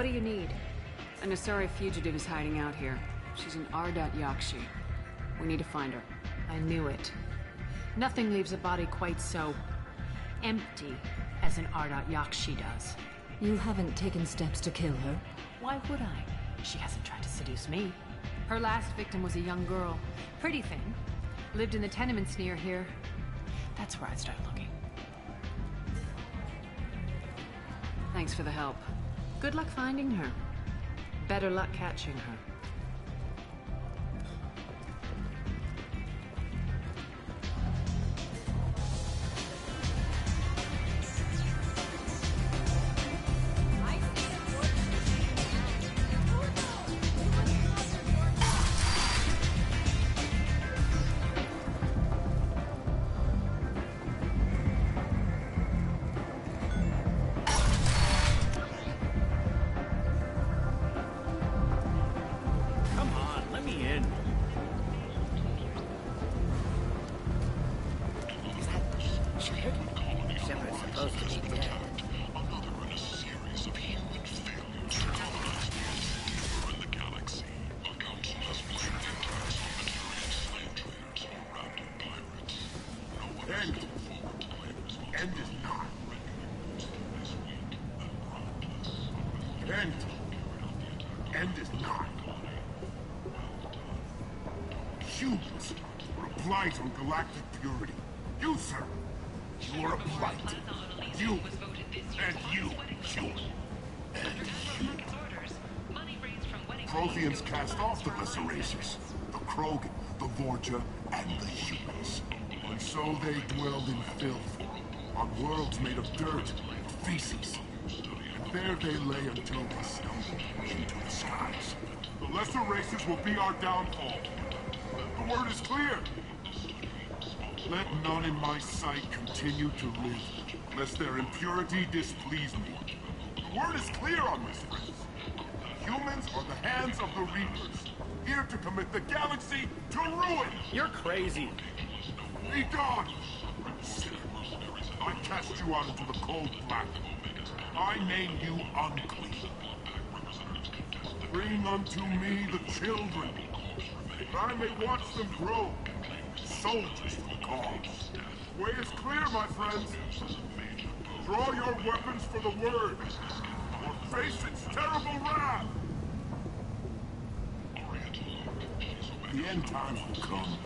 What do you need? An Asari fugitive is hiding out here. She's an Ardat Yakshi. We need to find her. I knew it. Nothing leaves a body quite so empty as an Ardat Yakshi does. You haven't taken steps to kill her? Why would I? She hasn't tried to seduce me. Her last victim was a young girl. Pretty thing. Lived in the tenements near here. That's where I'd start looking. Thanks for the help. Good luck finding her. Better luck catching her. End is not. Humans are a blight on galactic purity. You, sir, you are a blight. You, and you, human. And you. Protheans cast off the lesser races. The Krogan, the Vorja, and the humans. And so they dwelled in filth, on worlds made of dirt and feces. And there they lay until they stumbled into the skies. The lesser races will be our downfall. The word is clear. Let none in my sight continue to live, lest their impurity displease me. The word is clear on this, friends. Humans are the hands of the Reapers, here to commit the galaxy to ruin! You're crazy. Be gone! Sinner. I cast you out into the cold black. I name you unclean. Bring unto me the children, that I may watch them grow, soldiers for the cause. The way is clear, my friends. Draw your weapons for the word, or face its terrible wrath. The end times will come,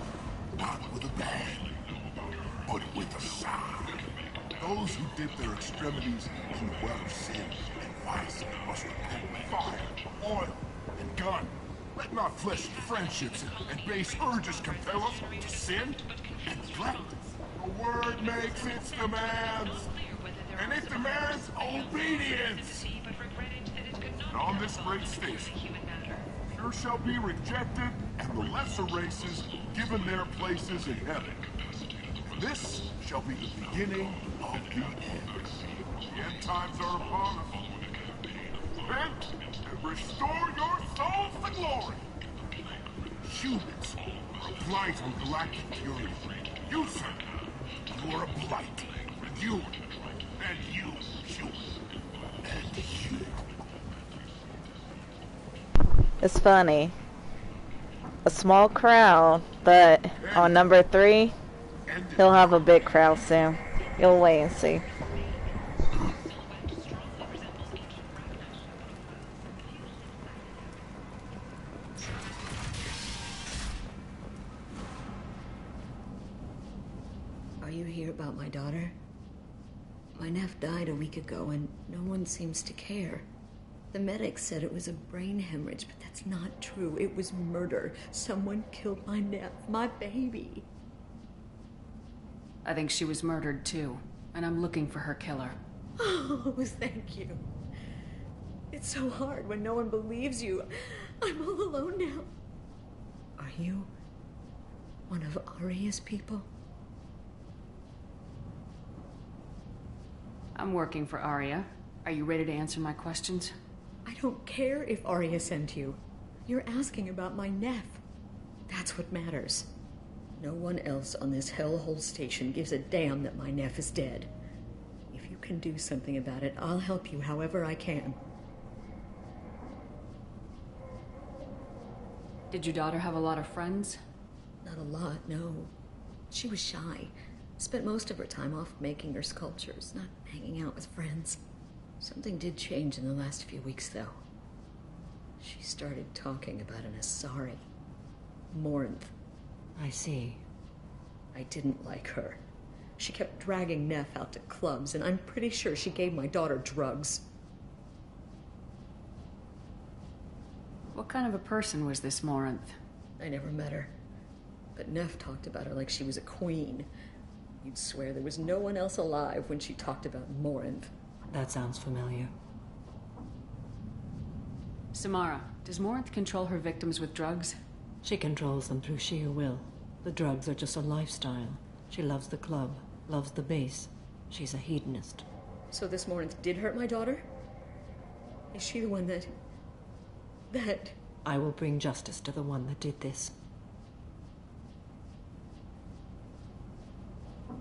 not with a bang, but with a sigh. Those who dip their extremities in the well of sin and vice must repent with fire, oil, and gun. Let not fleshly friendships and base urges compel us to sin and neglect. The word makes its demands, and it demands obedience. And on this great station, pure shall be rejected, and the lesser races given their places in heaven. And this shall be the beginning of the end. The end times are upon us. Repent and restore your souls to glory. Humans are a blight on galactic purity. You, sir, you are a blight. You, and you, human, and you. It's funny. A small crowd, but on number 3, he'll have a big crowd soon. You'll wait and see. Are you here about my daughter? My nephew died a week ago and no one seems to care. The medics said it was a brain hemorrhage, but that's not true. It was murder. Someone killed my nephew, my baby. I think she was murdered too, and I'm looking for her killer. Oh, thank you. It's so hard when no one believes you. I'm all alone now. Are you one of Arya's people? I'm working for Arya. Are you ready to answer my questions? I don't care if Arya sent you. You're asking about my nephew. That's what matters. No one else on this hellhole station gives a damn that my nephew is dead. If you can do something about it, I'll help you however I can. Did your daughter have a lot of friends? Not a lot, no. She was shy. Spent most of her time off making her sculptures, not hanging out with friends. Something did change in the last few weeks, though. She started talking about an Asari. Morinth. I see. I didn't like her. She kept dragging Neff out to clubs, and I'm pretty sure she gave my daughter drugs. What kind of a person was this Morinth? I never met her. But Neff talked about her like she was a queen. You'd swear there was no one else alive when she talked about Morinth. That sounds familiar. Samara, does Morinth control her victims with drugs? She controls them through sheer will. The drugs are just a lifestyle. She loves the club, loves the base. She's a hedonist. So this Morinth did hurt my daughter? Is she the one that... I will bring justice to the one that did this.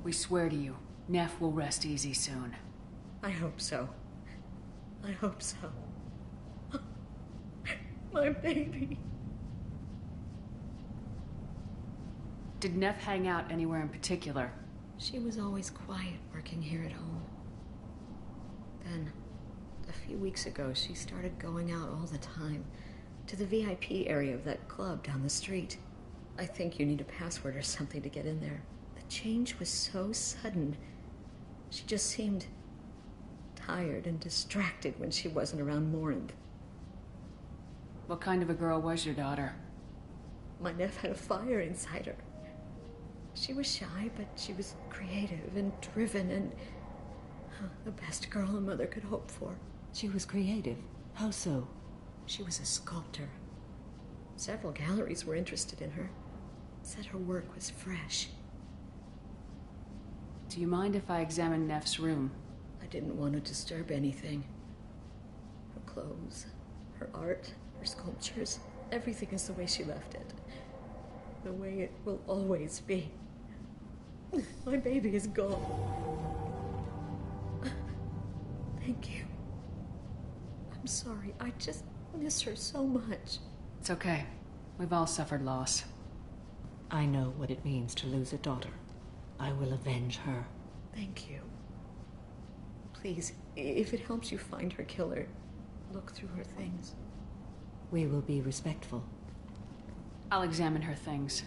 We swear to you, Neff will rest easy soon. I hope so. I hope so. My baby. Did Neff hang out anywhere in particular? She was always quiet working here at home. Then, a few weeks ago, she started going out all the time to the VIP area of that club down the street. I think you need a password or something to get in there. The change was so sudden. She just seemed tired and distracted when she wasn't around Morinth. What kind of a girl was your daughter? My Neff had a fire inside her. She was shy, but she was creative and driven and the best girl a mother could hope for. She was creative. How so? She was a sculptor. Several galleries were interested in her. Said her work was fresh. Do you mind if I examine Neff's room? I didn't want to disturb anything. Her clothes, her art, her sculptures, everything is the way she left it. The way it will always be. My baby is gone. Thank you. I'm sorry. I just miss her so much. It's okay. We've all suffered loss. I know what it means to lose a daughter. I will avenge her. Thank you. Please, if it helps you find her killer, look through her things. We will be respectful. I'll examine her things.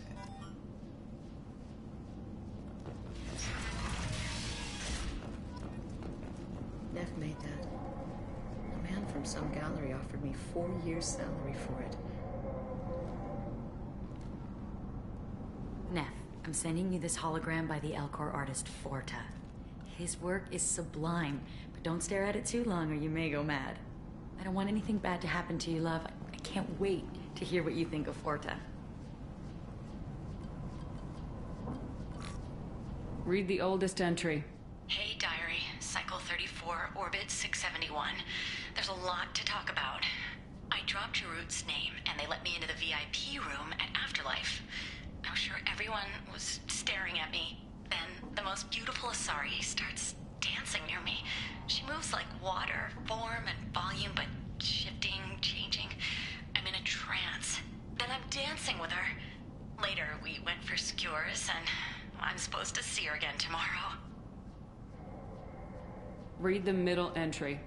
Neff made that. A man from some gallery offered me 4 years' salary for it. Neff, I'm sending you this hologram by the Elcor artist Forta. His work is sublime, but don't stare at it too long or you may go mad. I don't want anything bad to happen to you, love. I can't wait to hear what you think of Forta. Read the oldest entry. Hey, diary. Cycle 34, orbit 671. There's a lot to talk about. I dropped Jarut's name, and they let me into the VIP room at Afterlife. I'm sure everyone was staring at me. Then the most beautiful Asari starts dancing near me. She moves like water, form and volume, but shifting, changing. I'm in a trance. Then I'm dancing with her. Later, we went for skewers, and I'm supposed to see her again tomorrow. Read the middle entry.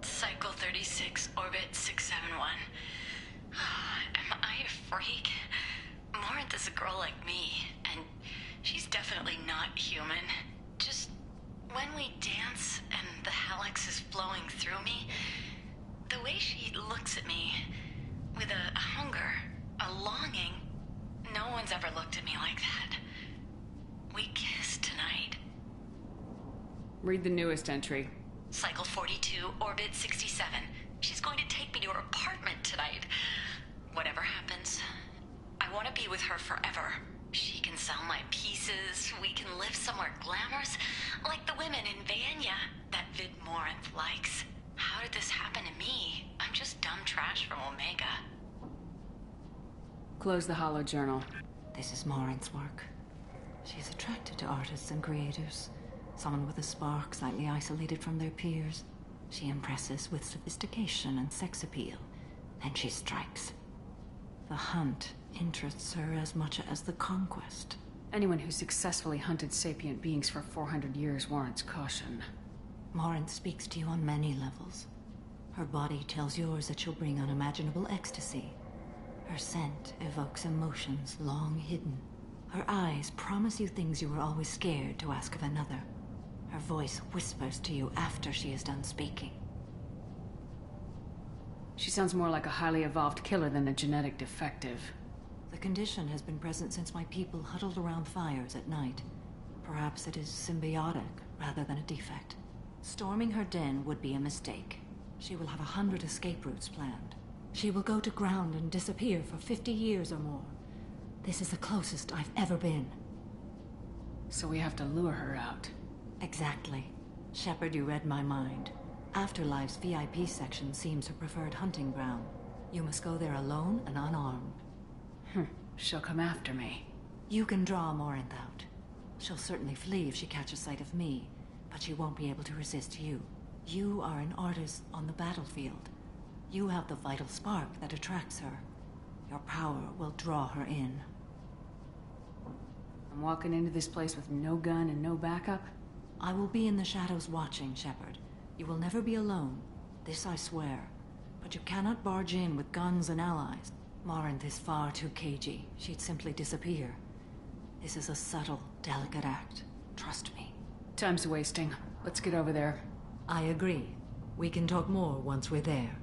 Cycle 36, orbit 671. Am I a freak? Morinth is a girl like me, and she's definitely not human. Just when we dance and the hallux is flowing through me, the way she looks at me with a hunger, a longing, no one's ever looked at me like that. We kissed tonight. Read the newest entry. Cycle 42, orbit 67. She's going to take me to her apartment tonight. Whatever happens, I want to be with her forever. She can sell my pieces, we can live somewhere glamorous, like the women in Vanya that Vid Morinth likes. How did this happen to me? I'm just dumb trash from Omega. Close the hollow journal. This is Morinth's work. She's attracted to artists and creators. Someone with a spark, slightly isolated from their peers. She impresses with sophistication and sex appeal. Then she strikes. The hunt interests her as much as the conquest. Anyone who successfully hunted sapient beings for 400 years warrants caution. Morinth speaks to you on many levels. Her body tells yours that she'll bring unimaginable ecstasy. Her scent evokes emotions long hidden. Her eyes promise you things you were always scared to ask of another. Her voice whispers to you after she is done speaking. She sounds more like a highly evolved killer than a genetic defective. The condition has been present since my people huddled around fires at night. Perhaps it is symbiotic rather than a defect. Storming her den would be a mistake. She will have 100 escape routes planned. She will go to ground and disappear for 50 years or more. This is the closest I've ever been. So we have to lure her out. Exactly. Shepard, you read my mind. Afterlife's VIP section seems her preferred hunting ground. You must go there alone and unarmed. She'll come after me. You can draw Morinth out. She'll certainly flee if she catches sight of me, but she won't be able to resist you. You are an artist on the battlefield. You have the vital spark that attracts her. Your power will draw her in. I'm walking into this place with no gun and no backup? I will be in the shadows watching, Shepard. You will never be alone. This I swear. But you cannot barge in with guns and allies. Morinth is far too cagey. She'd simply disappear. This is a subtle, delicate act. Trust me. Time's wasting. Let's get over there. I agree. We can talk more once we're there.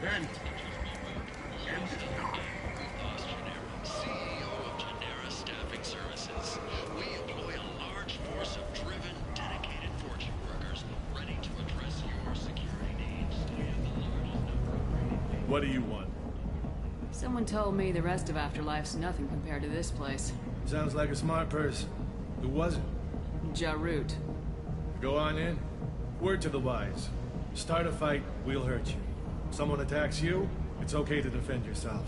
Kent! CEO of Genera Staffing Services. We employ a large force of driven, dedicated fortune workers ready to address your security needs. We have the largest number of What do you want? Someone told me the rest of Afterlife's nothing compared to this place. Sounds like a smart person. Who was it? Jarut. Go on in. Word to the wise. Start a fight, we'll hurt you. Someone attacks you, it's okay to defend yourself.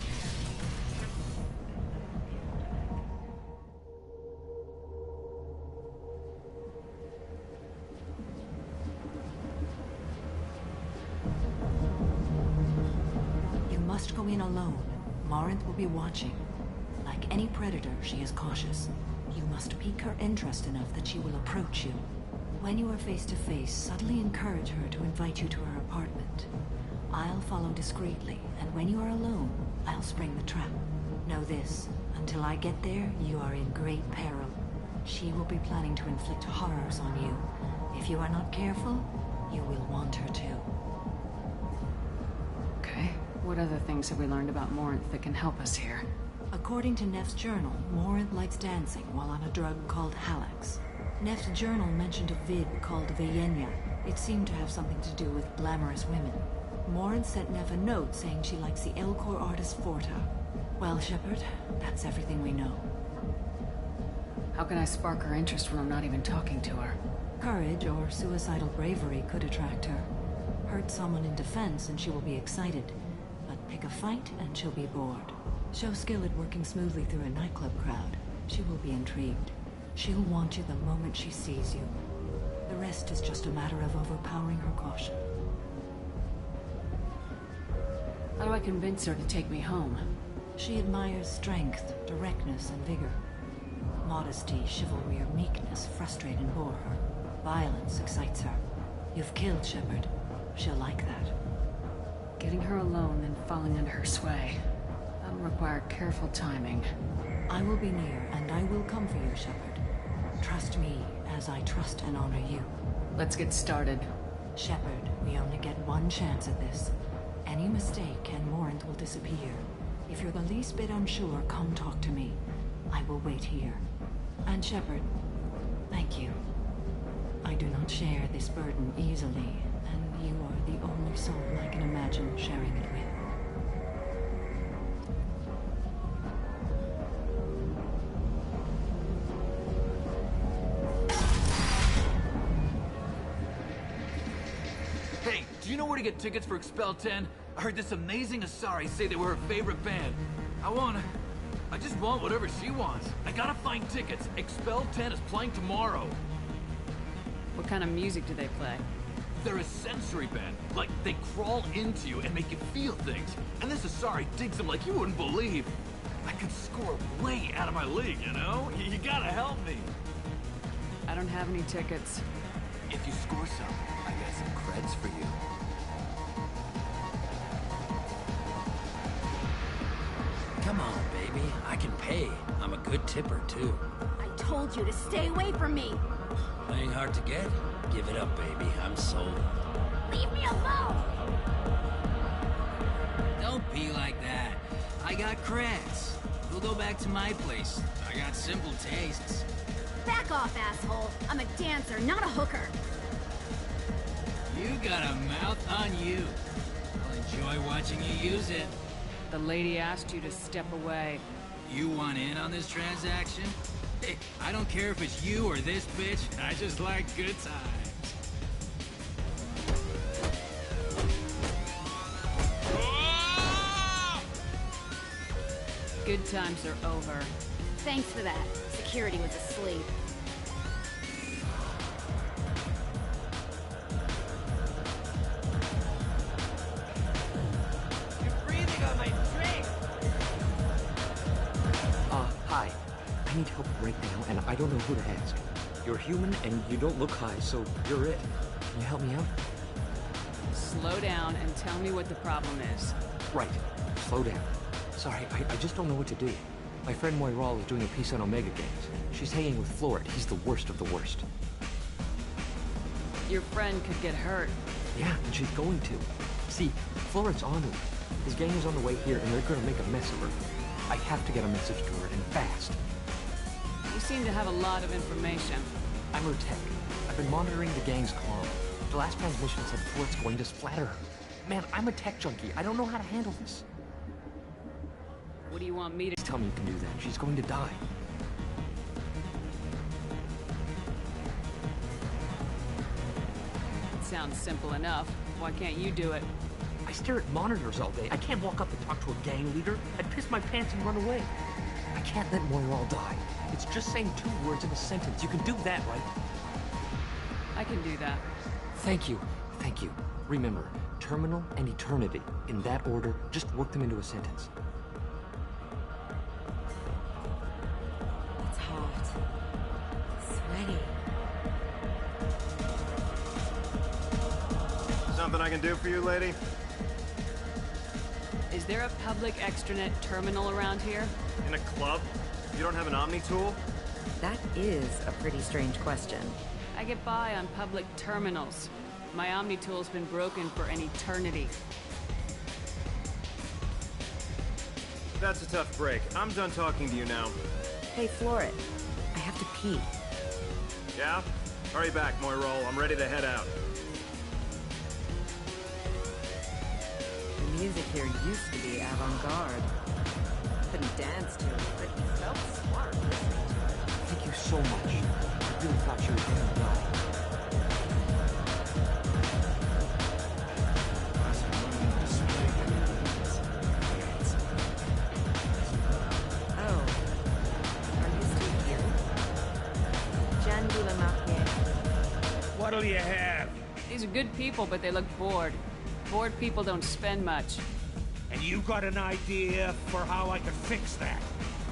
You must go in alone. Morinth will be watching. Like any predator, she is cautious. You must pique her interest enough that she will approach you. When you are face to face, subtly encourage her to invite you to her apartment. I'll follow discreetly, and when you are alone, I'll spring the trap. Know this, until I get there, you are in great peril. She will be planning to inflict horrors on you. If you are not careful, you will want her to. Okay. What other things have we learned about Morinth that can help us here? According to Neff's journal, Morinth likes dancing while on a drug called Halax. Neff's journal mentioned a vid called Vayenya. It seemed to have something to do with glamorous women. Morinth sent Neff a note saying she likes the Elcor artist Forta. Well, Shepard, that's everything we know. How can I spark her interest when I'm not even talking to her? Courage or suicidal bravery could attract her. Hurt someone in defense and she will be excited. But pick a fight and she'll be bored. Show skill at working smoothly through a nightclub crowd. She will be intrigued. She'll want you the moment she sees you. The rest is just a matter of overpowering her caution. How do I convince her to take me home? She admires strength, directness, and vigor. Modesty, chivalry, or meekness frustrate and bore her. Violence excites her. You've killed Shepard. She'll like that. Getting her alone and falling under her sway. That'll require careful timing. I will be near, and I will come for you, Shepard. Trust me, as I trust and honor you. Let's get started. Shepard, we only get one chance at this. Any mistake and Morinth will disappear. If you're the least bit unsure, come talk to me. I will wait here. And Shepard, thank you. I do not share this burden easily, and you are the only soul I can imagine sharing it with. Hey, do you know where to get tickets for Expel 10? I heard this amazing Asari say they were her favorite band. I just want whatever she wants. I gotta find tickets. Expel 10 is playing tomorrow. What kind of music do they play? They're a sensory band. Like, they crawl into you and make you feel things. And this Asari digs them like you wouldn't believe. I could score way out of my league, you know? You gotta help me. I don't have any tickets. If you score some, I got some creds for you. Come on, baby. I can pay. I'm a good tipper, too. I told you to stay away from me! Playing hard to get? Give it up, baby. I'm sold. Leave me alone! Don't be like that. I got creds. We'll go back to my place. I got simple tastes. Back off, asshole! I'm a dancer, not a hooker! You got a mouth on you. I'll enjoy watching you use it. The lady asked you to step away. You want in on this transaction? Hey, I don't care if it's you or this bitch. I just like good times. Good times are over. Thanks for that. Security was asleep. You're breathing on my drink! Hi. I need help right now, and I don't know who to ask. You're human, and you don't look high, so you're it. Can you help me out? Slow down and tell me what the problem is. Right. Slow down. Sorry, I just don't know what to do. My friend Moiral is doing a piece on Omega Games. She's hanging with Floret. He's the worst of the worst. Your friend could get hurt. Yeah, and she's going to. See, Floret's onto him. His gang is on the way here, and they're gonna make a mess of her. I have to get a message to her, and fast. You seem to have a lot of information. I'm her tech. I've been monitoring the gang's comm. The last transmission said Floret's going to splatter her. Man, I'm a tech junkie. I don't know how to handle this. What do you want me to... Tell me you can do that. She's going to die. It sounds simple enough. Why can't you do it? I stare at monitors all day. I can't walk up and talk to a gang leader. I'd piss my pants and run away. I can't let Moiral die. It's just saying 2 words in a sentence. You can do that, right? I can do that. Thank you. Thank you. Remember, terminal and eternity. In that order, just work them into a sentence. It's hot. Sweaty. Something I can do for you, lady? Is there a public extranet terminal around here? In a club? You don't have an Omni tool? That is a pretty strange question. I get by on public terminals. My Omni tool's been broken for an eternity. That's a tough break. I'm done talking to you now. Hey, Floret. I have to pee. Yeah? Hurry back, Moiral. I'm ready to head out. The music here used to be avant-garde. Couldn't dance to it, but you felt smart listening to it. Thank you so much. I really thought you were going to die. Oh. Are you still here? Jandula Mahye. What'll you have? These are good people, but they look bored. Bored people don't spend much. And you got an idea for how I could fix that?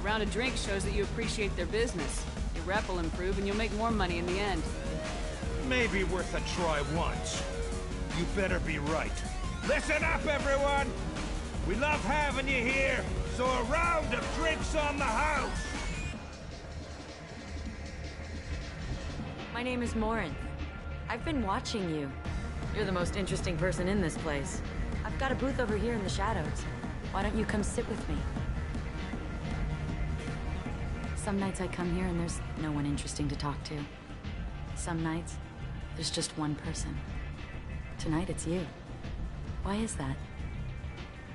A round of drinks shows that you appreciate their business. Your rep will improve and you'll make more money in the end. Maybe worth a try once. You better be right. Listen up, everyone! We love having you here, so a round of drinks on the house! My name is Morin. I've been watching you. You're the most interesting person in this place. I've got a booth over here in the shadows. Why don't you come sit with me? Some nights I come here and there's no one interesting to talk to. Some nights, there's just one person. Tonight it's you. Why is that?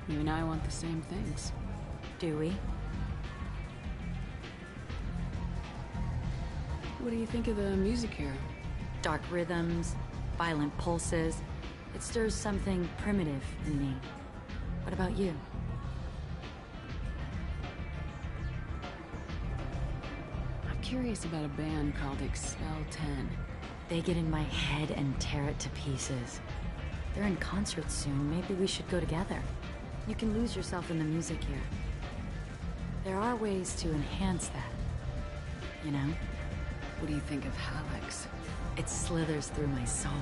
You and I want the same things. Do we? What do you think of the music here? Dark rhythms, violent pulses. It stirs something primitive in me. What about you? I'm curious about a band called Expel 10. They get in my head and tear it to pieces. They're in concert soon. Maybe we should go together. You can lose yourself in the music here. There are ways to enhance that. You know? What do you think of Hallex? It slithers through my soul.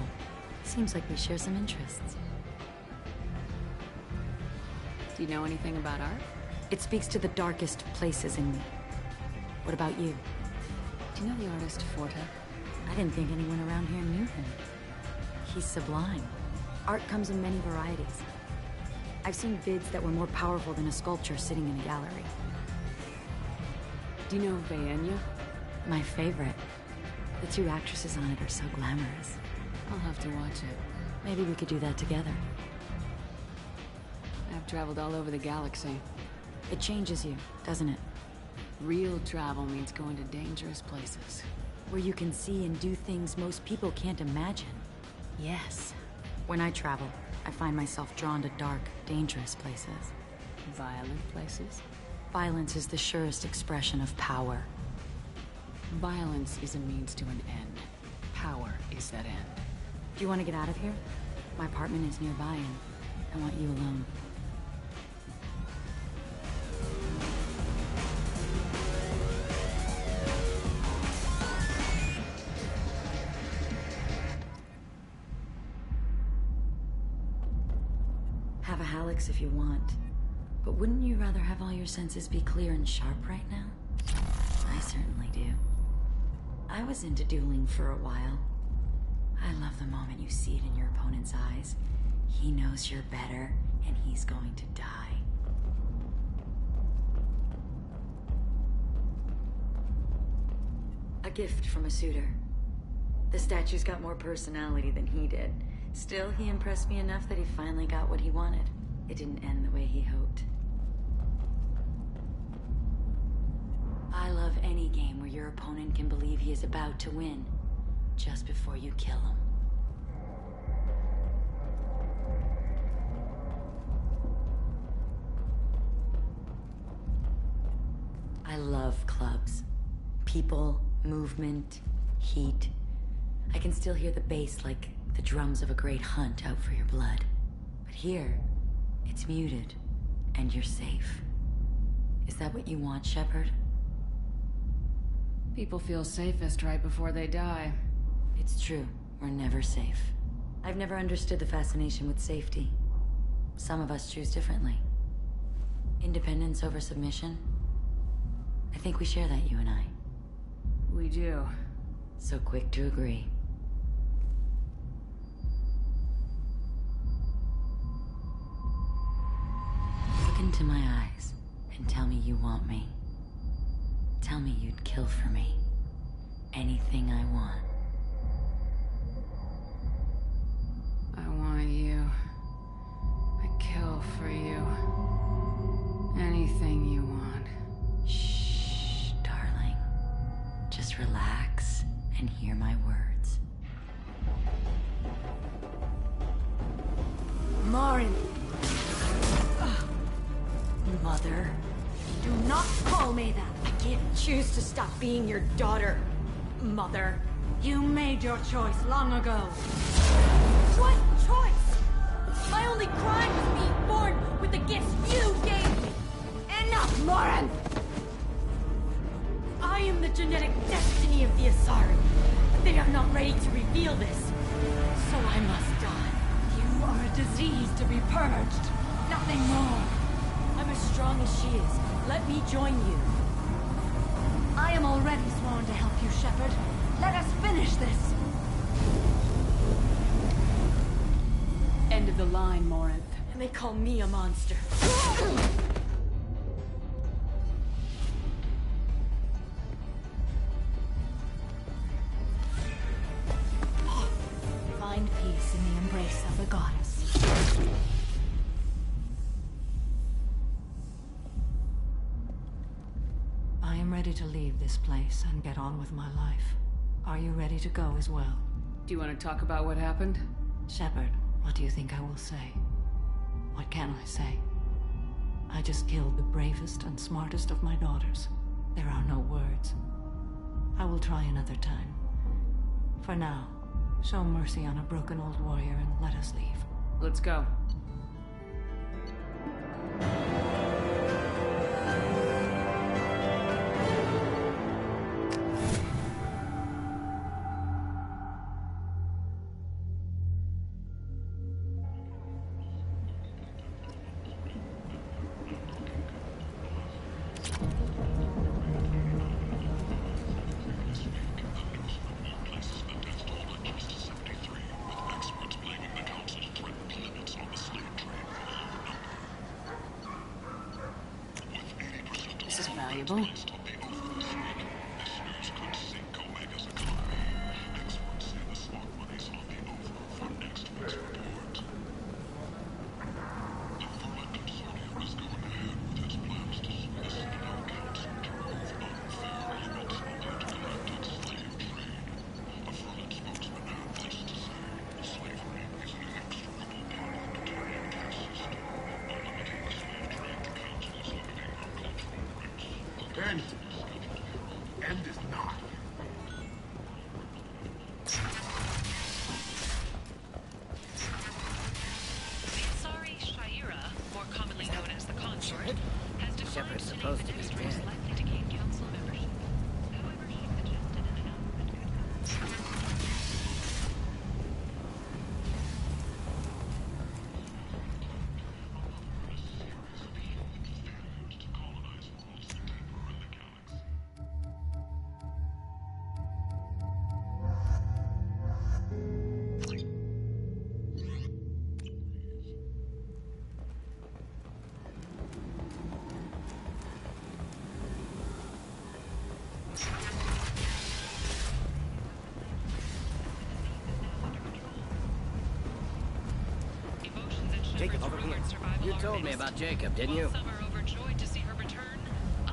Seems like we share some interests. Do you know anything about art? It speaks to the darkest places in me. What about you? Do you know the artist Forta? I didn't think anyone around here knew him. He's sublime. Art comes in many varieties. I've seen vids that were more powerful than a sculpture sitting in a gallery. Do you know Vaenya? My favorite. The two actresses on it are so glamorous. I'll have to watch it. Maybe we could do that together. I've traveled all over the galaxy. It changes you, doesn't it? Real travel means going to dangerous places. Where you can see and do things most people can't imagine. Yes. When I travel, I find myself drawn to dark, dangerous places. Violent places? Violence is the surest expression of power. Violence is a means to an end. Power is that end. Do you want to get out of here? My apartment is nearby and I want you alone. Have a Hallex if you want. But wouldn't you rather have all your senses be clear and sharp right now? I certainly do. I was into dueling for a while. I love the moment you see it in your opponent's eyes. He knows you're better, and he's going to die. A gift from a suitor. The statue's got more personality than he did. Still, he impressed me enough that he finally got what he wanted. It didn't end the way he hoped. I love any game where your opponent can believe he is about to win, just before you kill him. I love clubs. People, movement, heat. I can still hear the bass like the drums of a great hunt out for your blood. But here, it's muted, and you're safe. Is that what you want, Shepard? People feel safest right before they die. It's true. We're never safe. I've never understood the fascination with safety. Some of us choose differently. Independence over submission? I think we share that, you and I. We do. So quick to agree. Look into my eyes and tell me you want me. Tell me you'd kill for me. Anything I want. I want you. I'd kill for you. Anything you want. Shh, darling. Just relax and hear my words. Marin! Mother. Do not call me that. I can't choose to stop being your daughter, Mother. You made your choice long ago. What choice? My only crime was being born with the gifts you gave me. Enough, Morin! I am the genetic destiny of the Asari. They are not ready to reveal this. So I must die. You are a disease to be purged. Nothing more. I'm as strong as she is. Let me join you. I am already sworn to help you, Shepard. Let us finish this. End of the line, Morinth. And they call me a monster. Find peace in the embrace of the goddess. I am ready to leave this place and get on with my life. Are you ready to go as well? Do you want to talk about what happened? Shepard, what do you think I will say? What can I say? I just killed the bravest and smartest of my daughters. There are no words. I will try another time. For now, show mercy on a broken old warrior and let us leave. Let's go. This is valuable. End is not. Sorry, Shaira, more commonly known as the Consort, has defined Shepard's supposed to be investors dead. likely to gain council membership. However, she suggested an Jacob, over here. You told me about Jacob, didn't you? Some are overjoyed to see her return.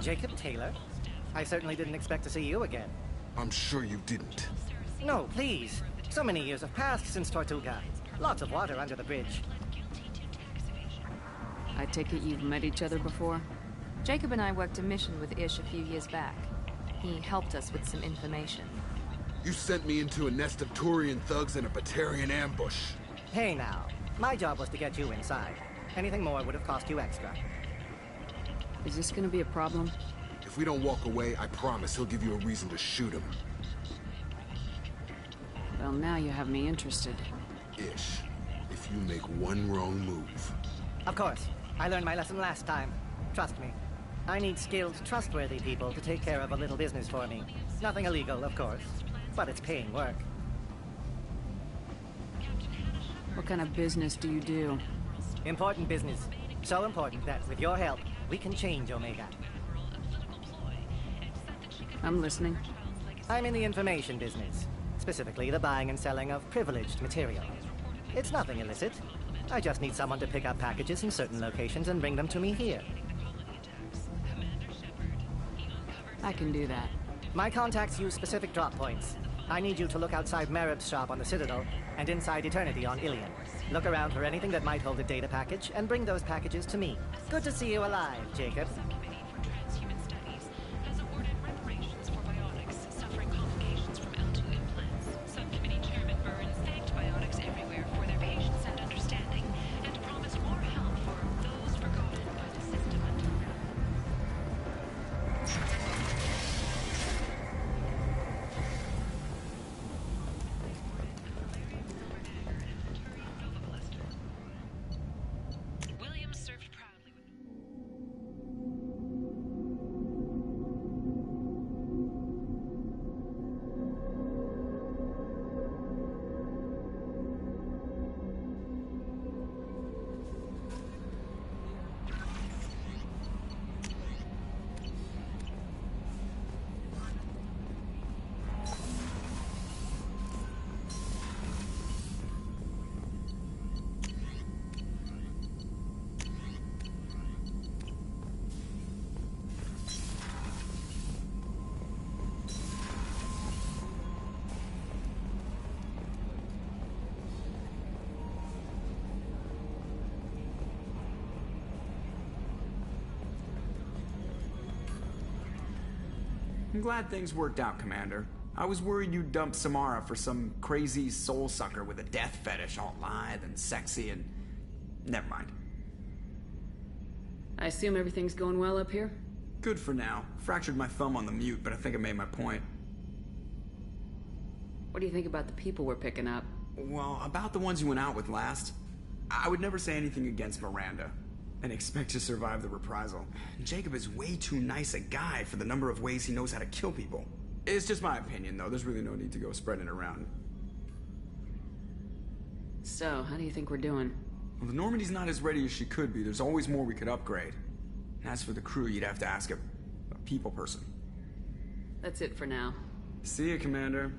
Jacob Taylor? I certainly didn't expect to see you again. I'm sure you didn't. No, please. So many years have passed since Tortuga. Lots of water under the bridge. I take it you've met each other before? Jacob and I worked a mission with Ish a few years back. He helped us with some information. You sent me into a nest of Turian thugs and a Batarian ambush. Hey now, my job was to get you inside. Anything more would have cost you extra. Is this gonna be a problem? If we don't walk away, I promise he'll give you a reason to shoot him. Well, now you have me interested. Ish, if you make one wrong move... Of course. I learned my lesson last time. Trust me. I need skilled, trustworthy people to take care of a little business for me. Nothing illegal, of course. But it's paying work. What kind of business do you do? Important business. So important that, with your help, we can change Omega. I'm listening. I'm in the information business. Specifically, the buying and selling of privileged material. It's nothing illicit. I just need someone to pick up packages in certain locations and bring them to me here. I can do that. My contacts use specific drop points. I need you to look outside Marib's shop on the Citadel and inside Eternity on Ilion. Look around for anything that might hold a data package and bring those packages to me. Good to see you alive, Jacob. I'm glad things worked out, Commander. I was worried you'd dump Samara for some crazy soul sucker with a death fetish, all lithe and sexy and... Never mind. I assume everything's going well up here? Good for now. Fractured my thumb on the mute, but I think I made my point. What do you think about the people we're picking up? Well, about the ones you went out with last, I would never say anything against Miranda and expect to survive the reprisal. Jacob is way too nice a guy for the number of ways he knows how to kill people. It's just my opinion, though. There's really no need to go spreading it around. So, how do you think we're doing? Well, the Normandy's not as ready as she could be. There's always more we could upgrade. And as for the crew, you'd have to ask a people person. That's it for now. See ya, Commander.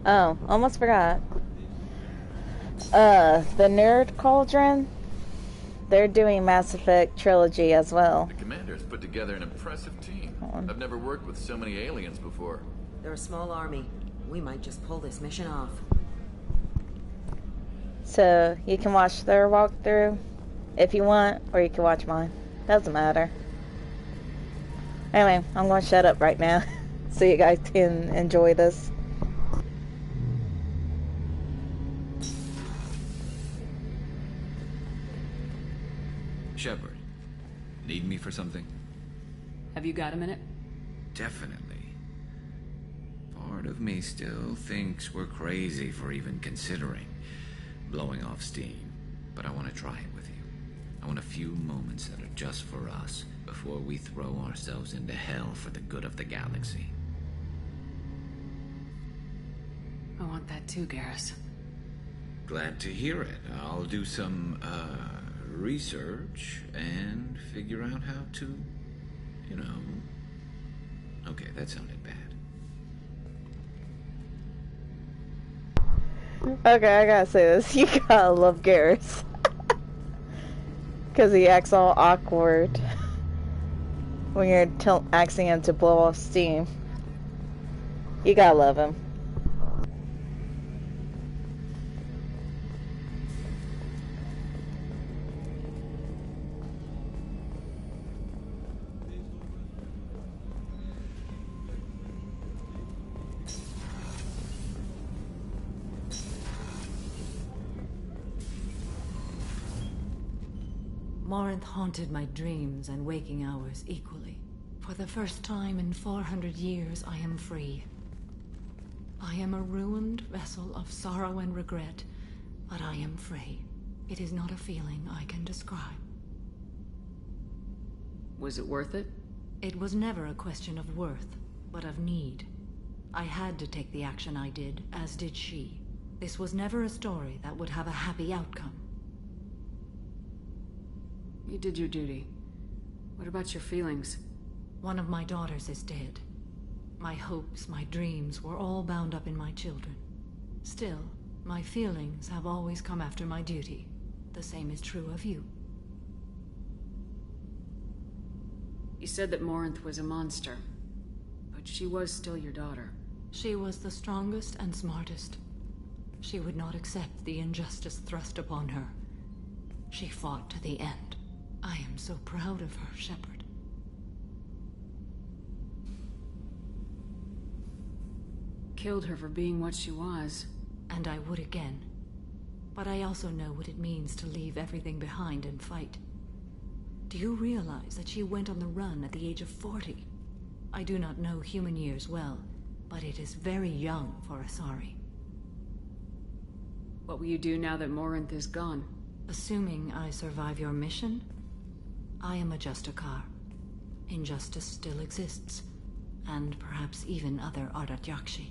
Oh, almost forgot. The Nerd Cauldron, they're doing Mass Effect Trilogy as well. The Commander's put together an impressive team. I've never worked with so many aliens before. They're a small army. We might just pull this mission off. So, you can watch their walkthrough if you want, or you can watch mine. Doesn't matter. Anyway, I'm going to shut up right now so you guys can enjoy this. Shepard, need me for something? Have you got a minute? Definitely. Part of me still thinks we're crazy for even considering blowing off steam, but I want to try it with you. I want a few moments that are just for us before we throw ourselves into hell for the good of the galaxy. I want that too, Garrus. Glad to hear it. I'll do some, research and figure out how to, you know... Okay, that sounded bad. Okay, I gotta say this. You gotta love Garrus. Because he acts all awkward when you're asking him to blow off steam. You gotta love him. Morinth haunted my dreams and waking hours equally. For the first time in 400 years, I am free. I am a ruined vessel of sorrow and regret, but I am free. It is not a feeling I can describe. Was it worth it? It was never a question of worth, but of need. I had to take the action I did, as did she. This was never a story that would have a happy outcome. You did your duty. What about your feelings? One of my daughters is dead. My hopes, my dreams were all bound up in my children. Still, my feelings have always come after my duty. The same is true of you. You said that Morinth was a monster, but she was still your daughter. She was the strongest and smartest. She would not accept the injustice thrust upon her. She fought to the end. I am so proud of her, Shepard. Killed her for being what she was. And I would again. But I also know what it means to leave everything behind and fight. Do you realize that she went on the run at the age of 40? I do not know human years well, but it is very young for Asari. What will you do now that Morinth is gone? Assuming I survive your mission, I am a Justicar. Injustice still exists, and perhaps even other Ardat Yakshi.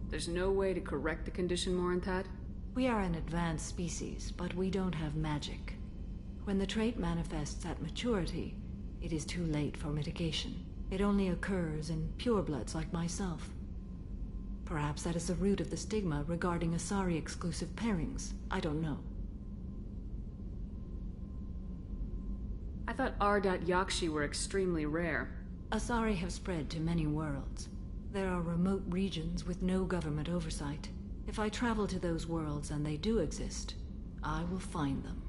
There's no way to correct the condition Morinth had? We are an advanced species, but we don't have magic. When the trait manifests at maturity, it is too late for mitigation. It only occurs in purebloods like myself. Perhaps that is the root of the stigma regarding Asari-exclusive pairings. I don't know. I thought R.Yakshi were extremely rare. Asari have spread to many worlds. There are remote regions with no government oversight. If I travel to those worlds and they do exist, I will find them.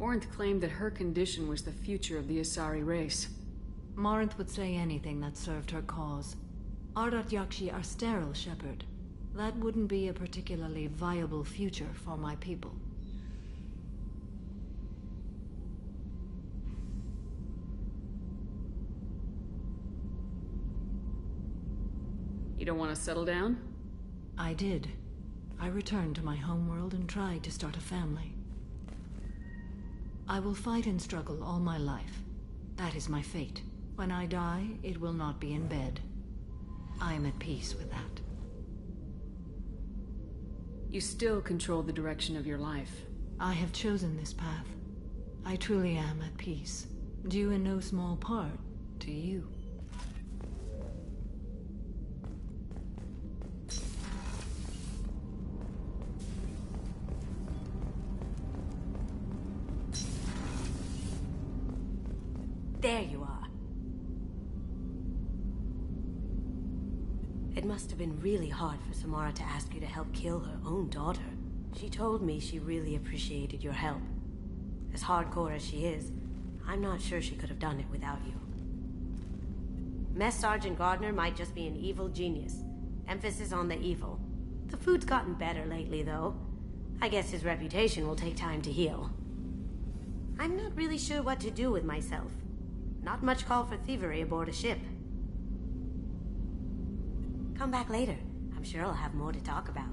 Morinth claimed that her condition was the future of the Asari race. Morinth would say anything that served her cause. Yakshi are sterile, Shepard. That wouldn't be a particularly viable future for my people. You don't want to settle down? I did. I returned to my homeworld and tried to start a family. I will fight and struggle all my life. That is my fate. When I die, it will not be in bed. I am at peace with that. You still control the direction of your life. I have chosen this path. I truly am at peace, due in no small part to you. There you are. It must have been really hard for Samara to ask you to help kill her own daughter. She told me she really appreciated your help. As hardcore as she is, I'm not sure she could have done it without you. Mess Sergeant Gardner might just be an evil genius. Emphasis on the evil. The food's gotten better lately, though. I guess his reputation will take time to heal. I'm not really sure what to do with myself. Not much call for thievery aboard a ship. Come back later. I'm sure I'll have more to talk about.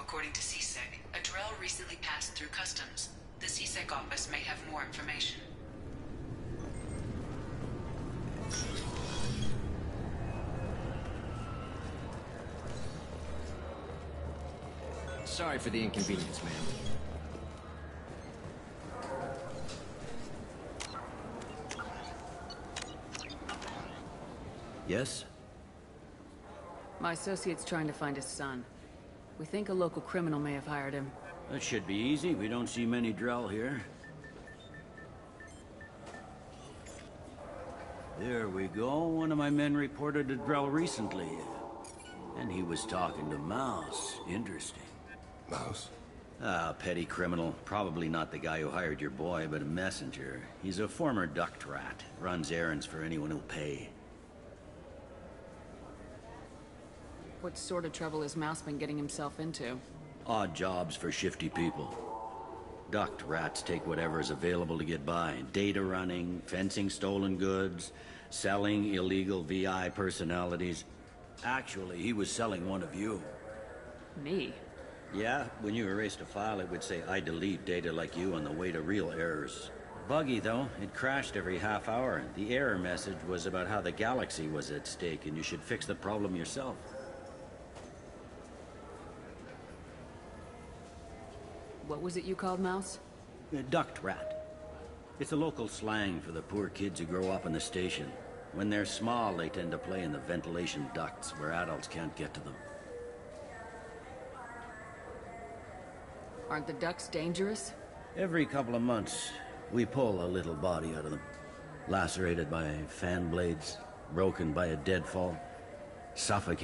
According to CSEC, a drill recently passed through customs. The CSEC office may have more information. Sorry for the inconvenience, ma'am. Yes? My associate's trying to find his son. We think a local criminal may have hired him. That should be easy. We don't see many Drell here. There we go. One of my men reported a Drell recently. And he was talking to Mouse. Interesting. Mouse? Ah, petty criminal. Probably not the guy who hired your boy, but a messenger. He's a former duct rat. Runs errands for anyone who'll pay. What sort of trouble has Mouse been getting himself into? Odd jobs for shifty people. Duct rats take whatever is available to get by. Data running, fencing stolen goods, selling illegal VI personalities. Actually, he was selling one of you. Me? Yeah, when you erased a file, it would say, I delete data like you on the way to real errors. Buggy, though. It crashed every half hour. The error message was about how the galaxy was at stake, and you should fix the problem yourself. What was it you called Mouse? A duct rat. It's a local slang for the poor kids who grow up in the station. When they're small, they tend to play in the ventilation ducts where adults can't get to them. Aren't the ducks dangerous? Every couple of months, we pull a little body out of them. Lacerated by fan blades, broken by a deadfall, suffocated.